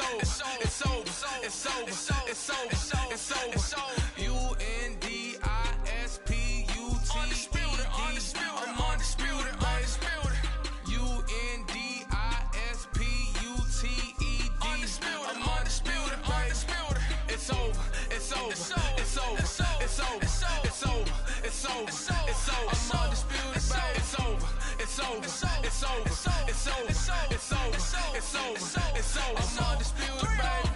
over, it's over, it's over, it's over, it's over, it's over. UNDISPUTED. Undisputed, undisputed, I'm undisputed, undisputed. UNDISPUTED. Undisputed, I'm undisputed, undisputed. It's over, it's over, it's over, it's over, it's over, it's over, it's over, it's over, it's over. I'm undisputed, baby. It's over, it's over, it's over, it's over, it's over, it's over, it's over, it's over. I'm undisputed, baby.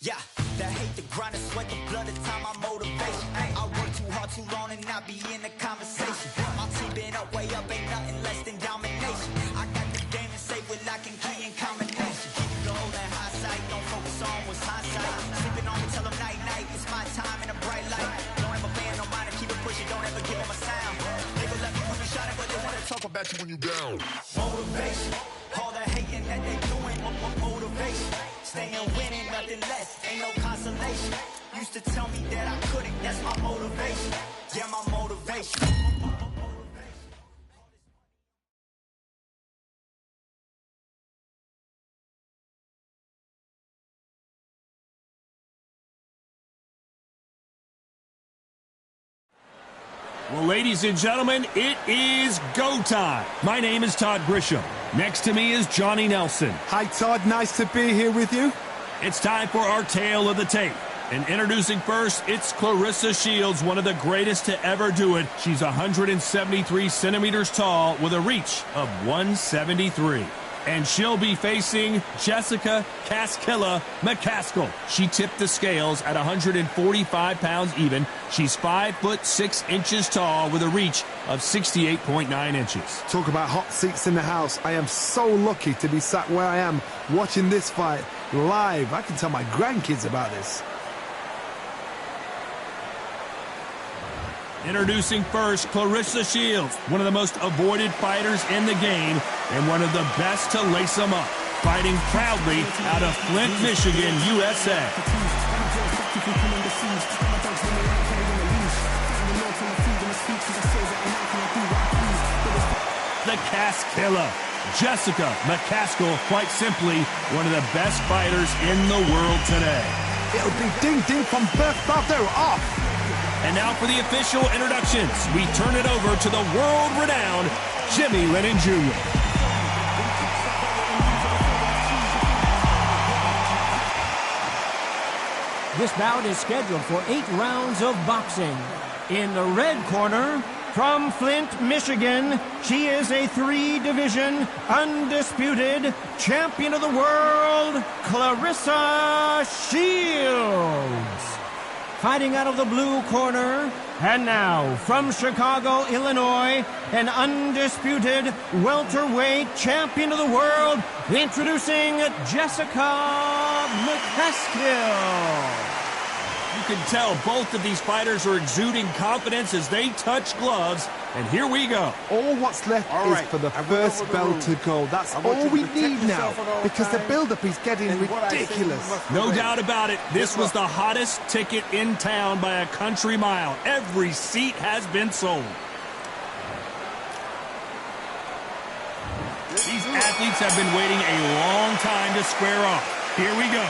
Yeah, the hate, the grind, the sweat, the blood, the time, my motivation. I work too hard, too long, and not be in the conversation. My team been up, way up, ain't nothing less than domination. I got the game and say with lock and key in combination. Keep it gold and high sight, don't focus on what's hindsight. Sleeping on me, tell them night, night, it's my time in a bright light. Don't ever band, no mind, and keep it pushing, don't ever give them a sound. They gon' let me when you shining, but they wanna talk about you when you down. Motivation, all the hating that they doing, motivation. Staying winning, nothing less, ain't no consolation. Used to tell me that I couldn't, that's my motivation. Yeah, my motivation. Well, ladies and gentlemen, it is go time. My name is Todd Grisham. Next to me is Johnny Nelson. Hi, Todd. Nice to be here with you. It's time for our tale of the tape. And introducing first, it's Clarissa Shields, one of the greatest to ever do it. She's 173 centimeters tall with a reach of 173. And she'll be facing Jessica Casquilla McCaskill. She tipped the scales at 145 pounds even. She's 5'6" tall with a reach of 68.9 inches. Talk about hot seats in the house. I am so lucky to be sat where I am watching this fight live. I can tell my grandkids about this. Introducing first, Clarissa Shields, one of the most avoided fighters in the game and one of the best to lace them up. Fighting proudly out of Flint, Michigan, USA. The Casquilla, Jessica McCaskill, quite simply one of the best fighters in the world today. It'll be ding-ding from Berthardo off. And now for the official introductions. We turn it over to the world-renowned Jimmy Lennon Jr. This bout is scheduled for 8 rounds of boxing. In the red corner, from Flint, Michigan, she is a 3-division, undisputed champion of the world, Clarissa Shields. Fighting out of the blue corner, and now from Chicago, Illinois, an undisputed welterweight champion of the world, introducing Jessica McCaskill. You can tell both of these fighters are exuding confidence as they touch gloves, and here we go. All what's left is for the first bell to go. That's all we need now, because the build-up is getting ridiculous. No doubt about it, this was the hottest ticket in town by a country mile. Every seat has been sold. These athletes have been waiting a long time to square off. Here we go.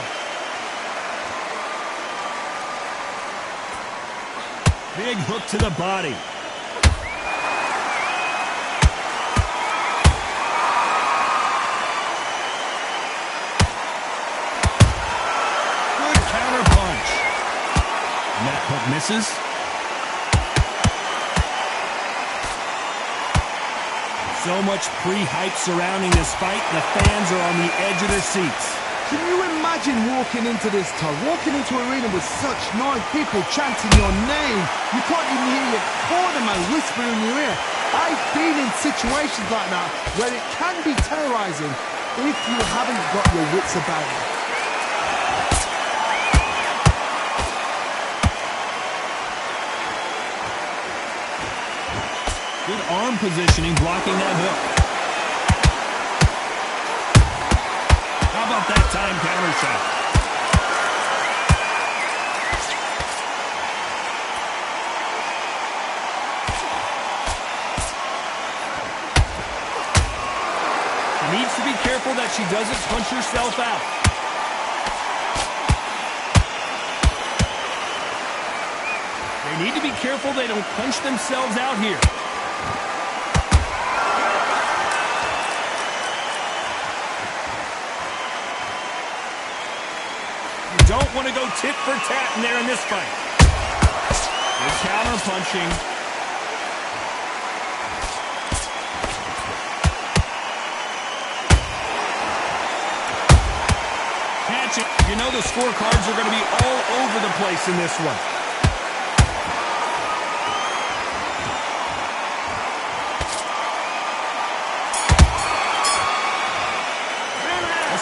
Big hook to the body. Good counter punch. And that hook misses. So much pre-hype surrounding this fight, the fans are on the edge of their seats. Can you imagine walking into this, Todd? Walking into an arena with such noise, people chanting your name. You can't even hear your cornerman whisper in your ear. I've been in situations like that where it can be terrorizing, if you haven't got your wits about you. Good arm positioning, blocking that hook. How about that time counter shot? She needs to be careful that she doesn't punch herself out. They need to be careful they don't punch themselves out here. Don't want to go tit for tat in there in this fight. Good counter punching. Catching. You know the scorecards are going to be all over the place in this one.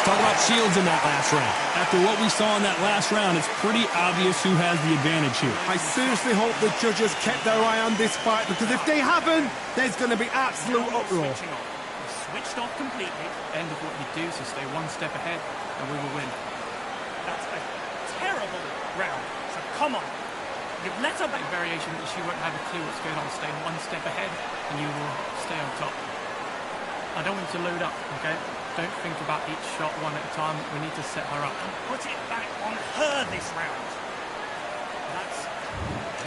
Talk about Shields in that last round. After what we saw in that last round, it's pretty obvious who has the advantage here. I seriously hope the judges kept their eye on this fight, because if they haven't, there's going to be absolute uproar. Switched off completely. End of what you do, so stay one step ahead, and we will win. That's a terrible round. So come on. You've let her back. Variation that she won't have a clue what's going on. Stay one step ahead, and you will stay on top. I don't want you to load up, okay? Don't think about each shot one at a time. We need to set her up. And put it back on her this round.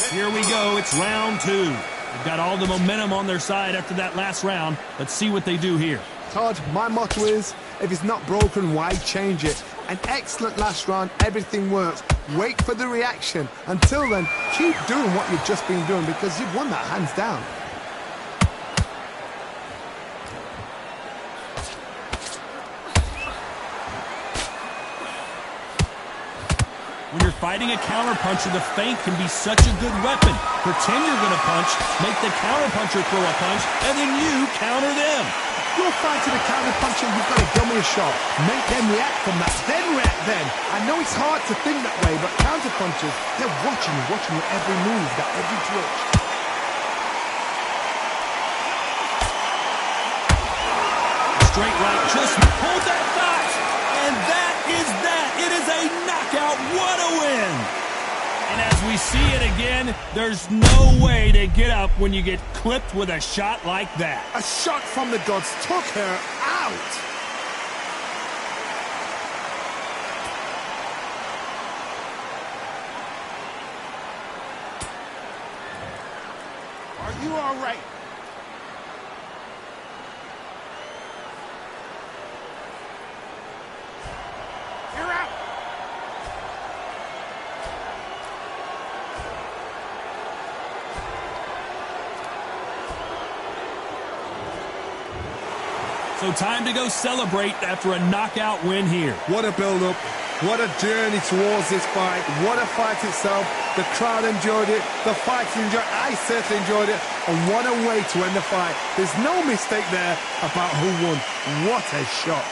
Here we go. It's round 2. They've got all the momentum on their side after that last round. Let's see what they do here. Todd, my motto is, if it's not broken, why change it? An excellent last round. Everything works. Wait for the reaction. Until then, keep doing what you've just been doing, because you've won that hands down. When you're fighting a counterpuncher, the feint can be such a good weapon. Pretend you're going to punch, make the counterpuncher throw a punch, and then you counter them. You're fighting a counterpuncher, you've got to dummy a shot. Make them react from that, then react then. I know it's hard to think that way, but counterpunchers, they're watching your every move, that every twitch. Straight right, just hold that thought. And that is that. It is a knockout. What a win. And as we see it again, there's no way to get up when you get clipped with a shot like that. A shot from the gods took her out. Are you all right? You're out. So time to go celebrate after a knockout win here. What a build-up. What a journey towards this fight. What a fight itself. The crowd enjoyed it. The fighters enjoyed it. I certainly enjoyed it. And what a way to end the fight. There's no mistake there about who won. What a shot.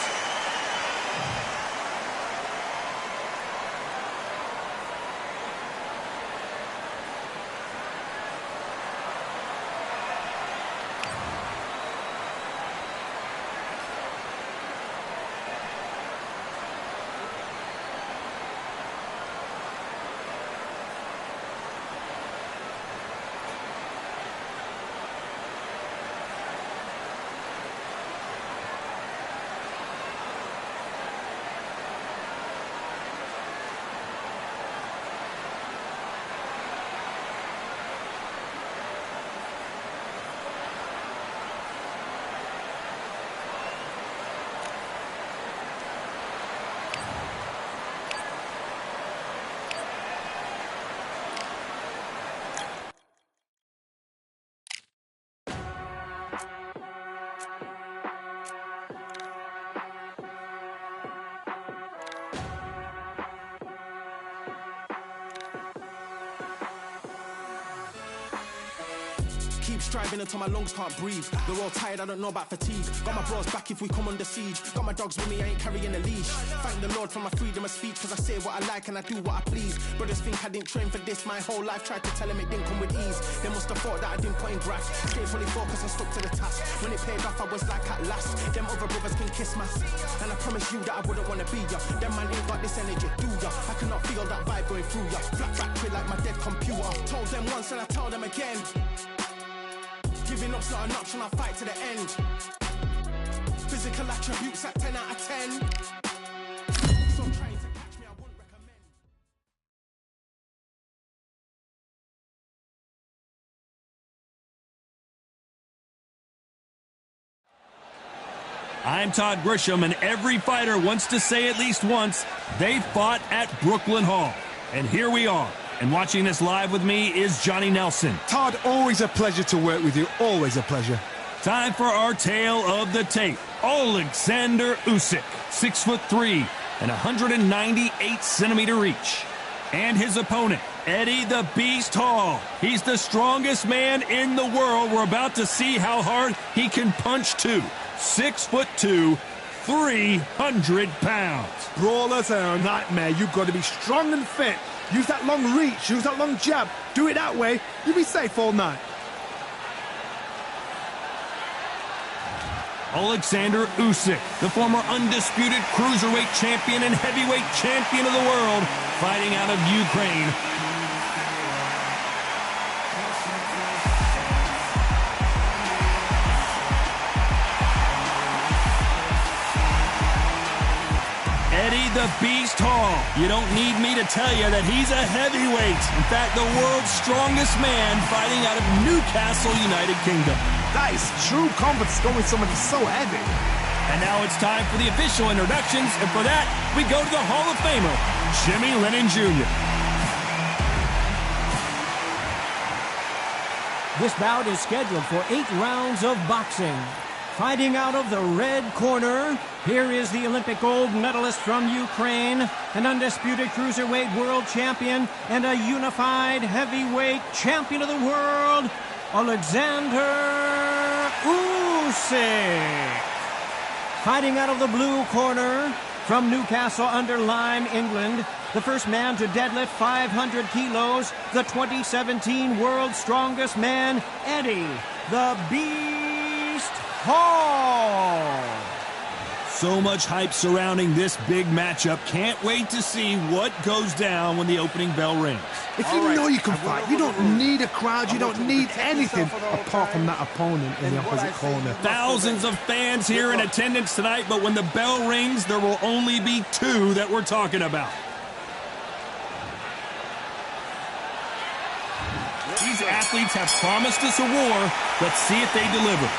Keep striving until my lungs can't breathe. They're all tired, I don't know about fatigue. Got my bros back if we come under siege. Got my dogs with me, I ain't carrying a leash. Thank the Lord for my freedom of speech, cause I say what I like and I do what I please. Brothers think I didn't train for this my whole life. Tried to tell them it didn't come with ease. They must have thought that I didn't put in graft. Stayed fully focused and stuck to the task. When it paid off, I was like at last. Them other brothers can kiss my ass. And I promise you that I wouldn't wanna be ya. Them man ain't got this energy, do ya? I cannot feel that vibe going through ya. Flat battery like my dead computer. Told them once and I tell them again. Giving up's not an option, I'll fight to the end. Physical attributes at 10 out of 10. So trying to catch me, I wouldn't recommend. I'm Todd Grisham, and every fighter wants to say at least once they fought at Brooklyn Hall. And here we are. And watching this live with me is Johnny Nelson. Todd, always a pleasure to work with you. Always a pleasure. Time for our tale of the tape. Alexander Usyk, 6'3" and 198-centimeter reach. And his opponent, Eddie the Beast Hall. He's the strongest man in the world. We're about to see how hard he can punch too. 6'2", 300 pounds. Brawlers are a nightmare. You've got to be strong and fit. Use that long reach, use that long jab. Do it that way, you'll be safe all night. Alexander Usyk, the former undisputed cruiserweight champion and heavyweight champion of the world, fighting out of Ukraine. Eddie the Beast Hall. You don't need me to tell you that he's a heavyweight. In fact, the world's strongest man fighting out of Newcastle, United Kingdom. That is true confidence going with somebody so heavy. And now it's time for the official introductions, and for that, we go to the Hall of Famer, Jimmy Lennon Jr. This bout is scheduled for 8 rounds of boxing. Fighting out of the red corner, here is the Olympic gold medalist from Ukraine, an undisputed cruiserweight world champion, and a unified heavyweight champion of the world, Alexander Usyk. Fighting out of the blue corner, from Newcastle under Lyme, England, the first man to deadlift 500 kilos, the 2017 world's strongest man, Eddie the Beast Hall. So much hype surrounding this big matchup. Can't wait to see what goes down when the opening bell rings. If you know you can fight, you don't need a crowd, you don't need anything apart from that opponent in the opposite corner. Thousands of fans here in attendance tonight, but when the bell rings, there will only be 2 that we're talking about. These athletes have promised us a war. Let's see if they deliver.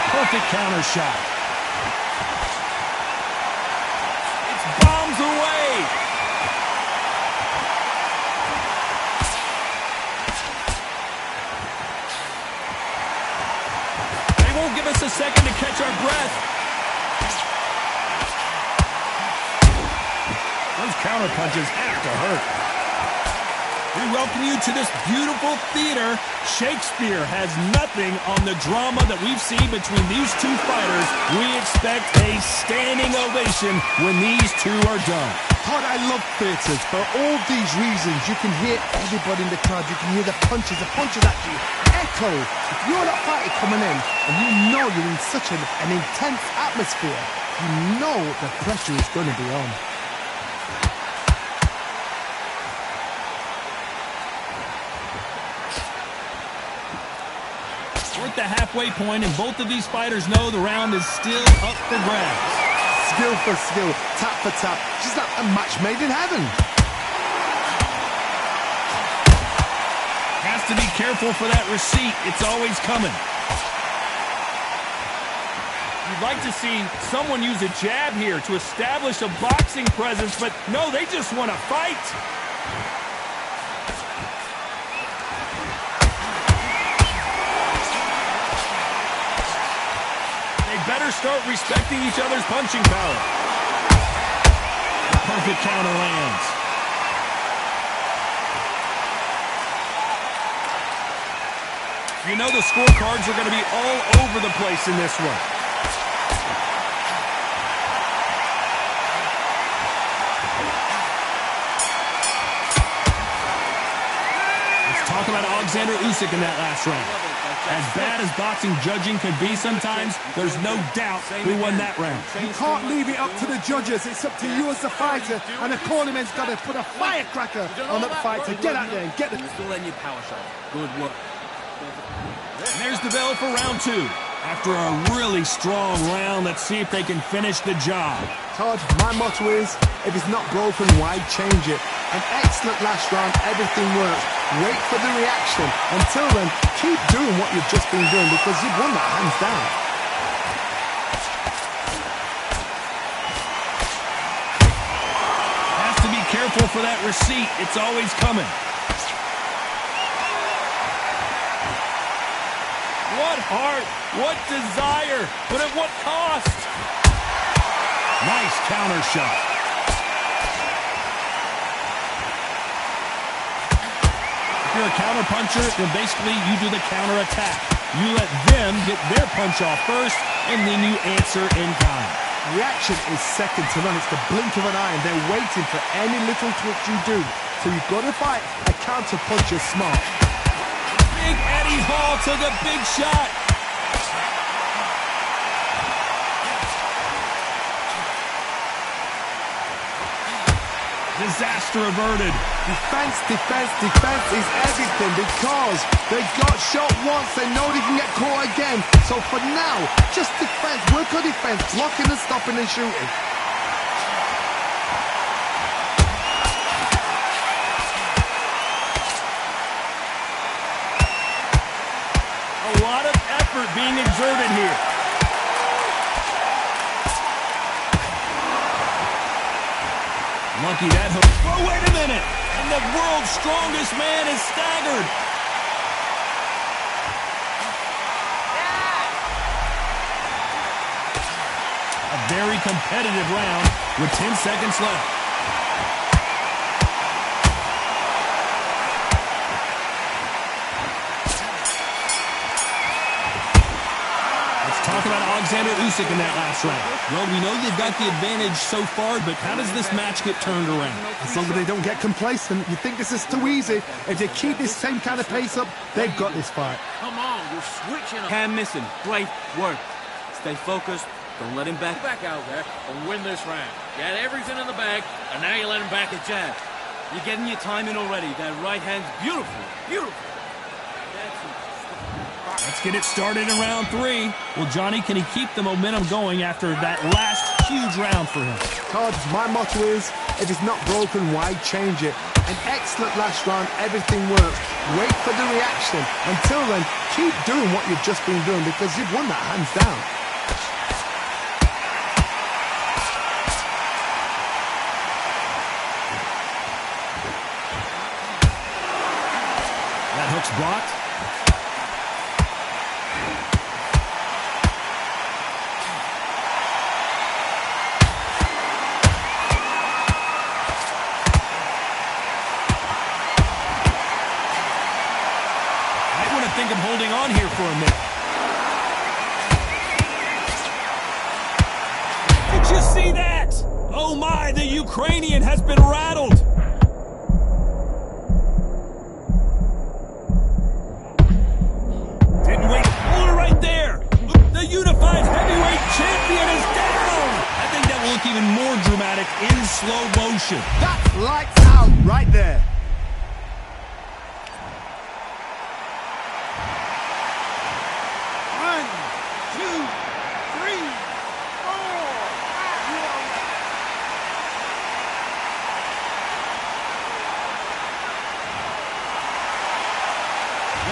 Perfect counter shot. It's bombs away. They won't give us a second to catch our breath. Those counter punches have to hurt. We welcome you to this beautiful theater. Shakespeare has nothing on the drama that we've seen between these 2 fighters. We expect a standing ovation when these 2 are done. Todd, I love theatres. For all these reasons, you can hear everybody in the crowd. You can hear the punches actually echo. If you're that fighter coming in and you know you're in such an intense atmosphere, you know the pressure is going to be on. We're at the halfway point, and both of these fighters know the round is still up for grabs. Skill for skill, tap for tap, just like a match made in heaven. Has to be careful for that receipt. It's always coming. You'd like to see someone use a jab here to establish a boxing presence, but no, they just want to fight. Better start respecting each other's punching power. The perfect counter lands. You know the scorecards are going to be all over the place in this one. Let's talk about Alexander Usyk in that last round. As bad as boxing judging can be sometimes, there's no doubt who won that round. You can't leave it up to the judges. It's up to you as the fighter, and the cornerman's got to put a firecracker on that fighter. Get out there and get it. Still in your power shot. Good work. And there's the bell for round 2. After a really strong round, let's see if they can finish the job. Todd, my motto is, if it's not broken, why change it? An excellent last round, everything works. Wait for the reaction. Until then, keep doing what you've just been doing because you've won that hands down. Has to be careful for that receipt. It's always coming. What heart, what desire, but at what cost? Nice counter shot. If you're a counter puncher, then basically you do the counter attack. You let them get their punch off first, and then you answer in kind. Reaction is second to none. It's the blink of an eye, and they're waiting for any little twitch you do. So you've got to fight a counter puncher smart. Big Eddie Hall took a big shot. Disaster averted. Defense, defense, defense is everything because they got shot once. They know they can get caught again. So for now, just defense. Work on defense. Blocking and stopping and shooting. A lot of effort being exerted here. Lucky that hook. Oh, wait a minute! And the world's strongest man is staggered. A very competitive round with 10 seconds left. Talk about Alexander Usyk in that last round. Well, we know they've got the advantage so far, but how does this match get turned around? As long as they don't get complacent, you think this is too easy. If they keep this same kind of pace up, they've got this fight. Come on, you're switching. Cam missing. Great work. Stay focused. Don't let him back out there and win this round. You had everything in the bag, and now you let him back a jab. You're getting your timing already. That right hand's beautiful. Beautiful. Let's get it started in round 3. Well, Johnny, can he keep the momentum going after that last huge round for him? Todd, my motto is, if it's not broken, why change it? An excellent last round, everything works. Wait for the reaction. Until then, keep doing what you've just been doing because you've won that hands down. That hook's blocked. I think I'm holding on here for a minute. Did you see that? Oh my, the Ukrainian has been rattled. Didn't wait. Hold it right there. The unified heavyweight champion is down. I think that will look even more dramatic in slow motion. That's lights out right there.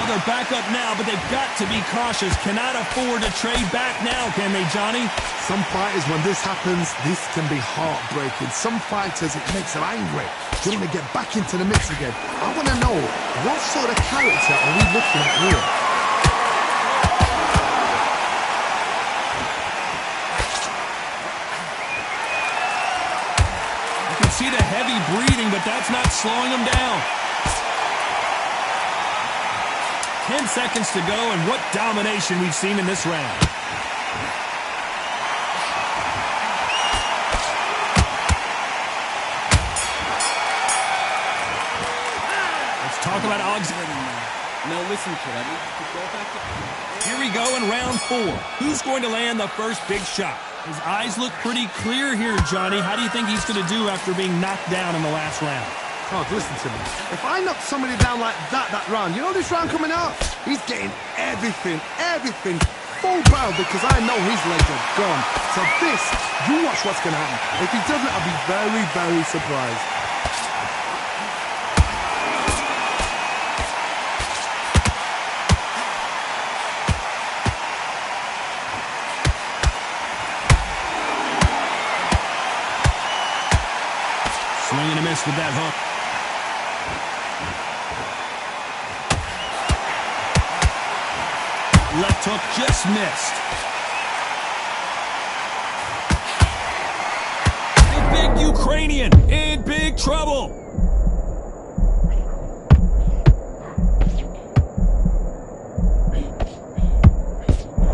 They're back up now, but they've got to be cautious. Cannot afford to trade back now, can they, Johnny? Some fighters, when this happens, this can be heartbreaking. Some fighters, it makes them angry. They want to get back into the mix again. I want to know, what sort of character are we looking at here? You can see the heavy breathing, but that's not slowing them down. 10 seconds to go, and what domination we've seen in this round. Let's talk about auxiliary. Now listen, kid, I need you to go back to... Here we go in round 4. Who's going to land the first big shot? His eyes look pretty clear here, Johnny. How do you think he's going to do after being knocked down in the last round? Oh, listen to me. If I knock somebody down like that round, you know this round coming out? He's getting everything, full barrel, because I know his legs are gone. So this, you watch what's going to happen. If he doesn't, I'll be very, very surprised. Swing and a miss with that hook. Left hook just missed. The big Ukrainian in big trouble.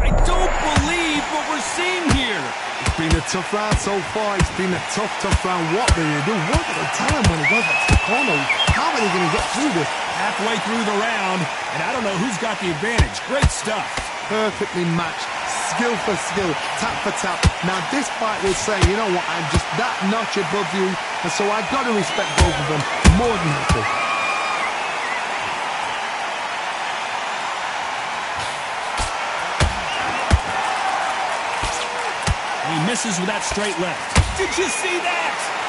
I don't believe what we're seeing here. It's been a tough round so far. It's been a tough round. What will you do? What at the time when he goes back to the corner? How are they going to get through this? Halfway through the round, and I don't know who's got the advantage. Great stuff. Perfectly matched. Skill for skill. Tap for tap. Now this fight will say, you know what, I'm just that notch above you, and so I've got to respect both of them. More than happy. He misses with that straight left. Did you see that?